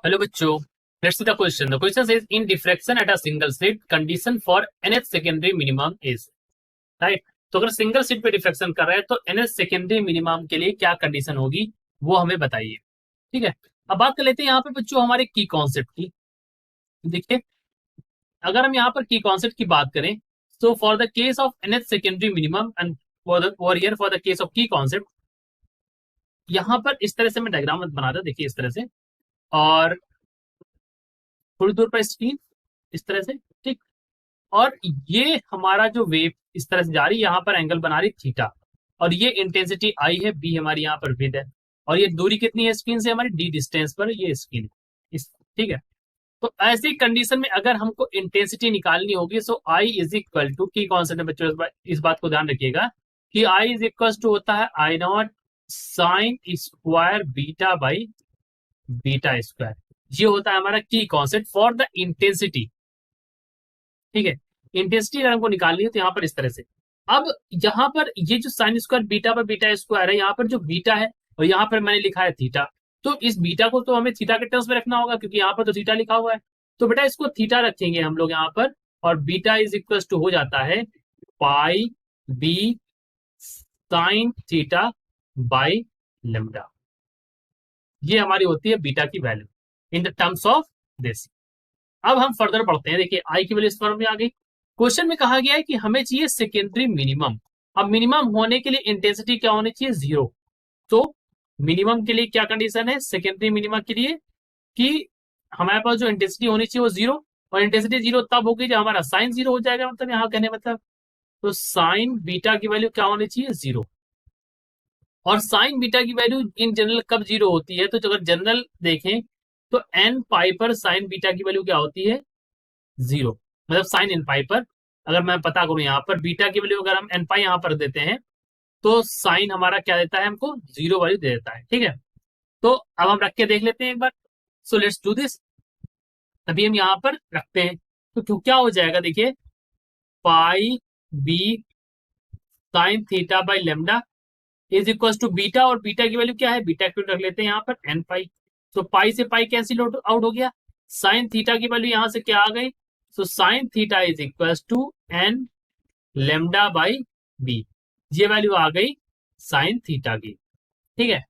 Hello बच्चों, let's see the question. The question is in diffraction at a single slit condition for nth secondary minimum is right. तो अगर single slit पे diffraction कर रहे हैं तो nth सेकेंडरी मिनिमम के लिए क्या कंडीशन होगी वो हमें बताइए. ठीक है. अब बात कर लेते हैं यहाँ पे बच्चों हमारे की कॉन्सेप्ट की. देखिए, अगर हम यहाँ पर की कॉन्सेप्ट की बात करें तो for the case of nth secondary minimum and for here for the case of की कॉन्सेप्ट, यहाँ पर इस तरह से मैं डायग्राम बना था. देखिए इस तरह से, और थोड़ी दूर पर स्क्रीन इस तरह से. ठीक. और ये हमारा जो वेव इस तरह से जा रही है, यहाँ पर एंगल बना रही थीटा, और ये इंटेंसिटी आई है, बी हमारी यहाँ पर विद है, और ये दूरी कितनी है स्क्रीन से हमारी डी डिस्टेंस पर ये स्क्रीन इस. ठीक है. तो ऐसी कंडीशन में अगर हमको इंटेंसिटी निकालनी होगी सो आई इज इक्वल टू की कॉन्सेप्ट. बच्चों इस बात को ध्यान रखिएगा कि आई इज इक्वल टू होता है I naught sine square beta by beta square. ये होता है हमारा की कॉन्सेप्ट फॉर द इंटेंसिटी. ठीक है. इंटेंसिटी अगर हमको निकालनी है तो यहाँ पर इस तरह से. अब यहाँ पर ये जो साइन स्क्वायर बीटा पर बीटा स्क्वायर है, यहाँ पर जो बीटा है और यहाँ पर मैंने लिखा है थीटा, तो इस बीटा को तो हमें थीटा के टर्म्स में रखना होगा क्योंकि यहाँ पर तो थीटा लिखा हुआ है. तो बेटा इसको थीटा रखेंगे हम लोग यहाँ पर, और बीटा इज इक्वल टू हो जाता है pi B sine theta by lambda. ये हमारी होती है बीटा की value in the terms of this. अब हम फर्दर पढ़ते हैं. देखिए आई की वैल्यू इस फॉर्म में आ गई. क्वेश्चन में कहा गया है कि हमें चाहिए सेकेंडरी मिनिमम. अब मिनिमम होने के लिए इंटेंसिटी क्या होनी चाहिए? जीरो. तो मिनिमम के लिए क्या कंडीशन है सेकेंडरी मिनिमम के लिए कि हमारे पास जो इंटेंसिटी होनी चाहिए वो जीरो, और इंटेंसिटी जीरो तब होगी जब हमारा साइन जीरो हो जाएगा. मतलब यहाँ कहने मतलब तो साइन बीटा की वैल्यू क्या होनी चाहिए? जीरो. और साइन बीटा की वैल्यू इन जनरल कब जीरो होती है? तो अगर जनरल देखें तो एन पाई पर साइन बीटा की वैल्यू क्या होती है? जीरो. मतलब साइन एन पाई पर अगर मैं पता करूं यहाँ पर बीटा की वैल्यू अगर हम एन पाई यहाँ पर देते हैं तो साइन हमारा क्या देता है? हमको जीरो वैल्यू दे देता है. ठीक है. तो अब हम रख के देख लेते हैं एक बार. So let's do this. अभी हम यहाँ पर रखते हैं तो क्या हो जाएगा? देखिए pi B sine theta by lambda is equal to beta, और बीटा की वैल्यू क्या है? बीटा की वैल्यू रख लेते हैं यहाँ पर एन पाई. तो पाई से पाई कैंसिल आउट हो गया. साइन थीटा की वैल्यू यहाँ से क्या आ गई? So sine theta is equal to N lambda by B. ये वैल्यू आ गई साइन थीटा की. ठीक है.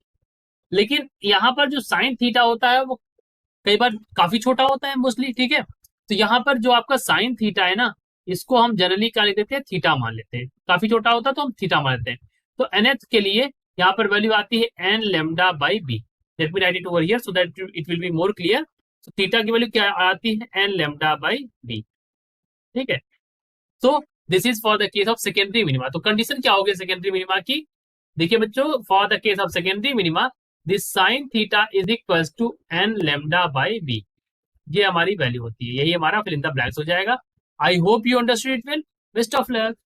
लेकिन यहाँ पर जो साइन थीटा होता है वो कई बार काफी छोटा होता है मोस्टली. ठीक है. तो यहाँ पर जो आपका साइन थीटा है ना, इसको हम जनरली क्या लिख देते हैं? थीटा मान लेते हैं. काफी छोटा होता है तो हम थीटा मान लेते हैं. तो nth के लिए यहाँ पर वैल्यू आती है n lambda by b. Let me write it over here so that it will be more clear. तो थीटा की वैल्यू क्या आती है? N lambda by b. ठीक है. So this is for the case of secondary minima. तो condition क्या होगी सेकेंडरी मिनिमा की? देखिए बच्चों, for the case of secondary minima this sine theta is equal to N lambda by B. ये हमारी वैल्यू होती है. यही हमारा फिल इन द ब्लैंक्स हो जाएगा. I hope you understood it well. Best of luck.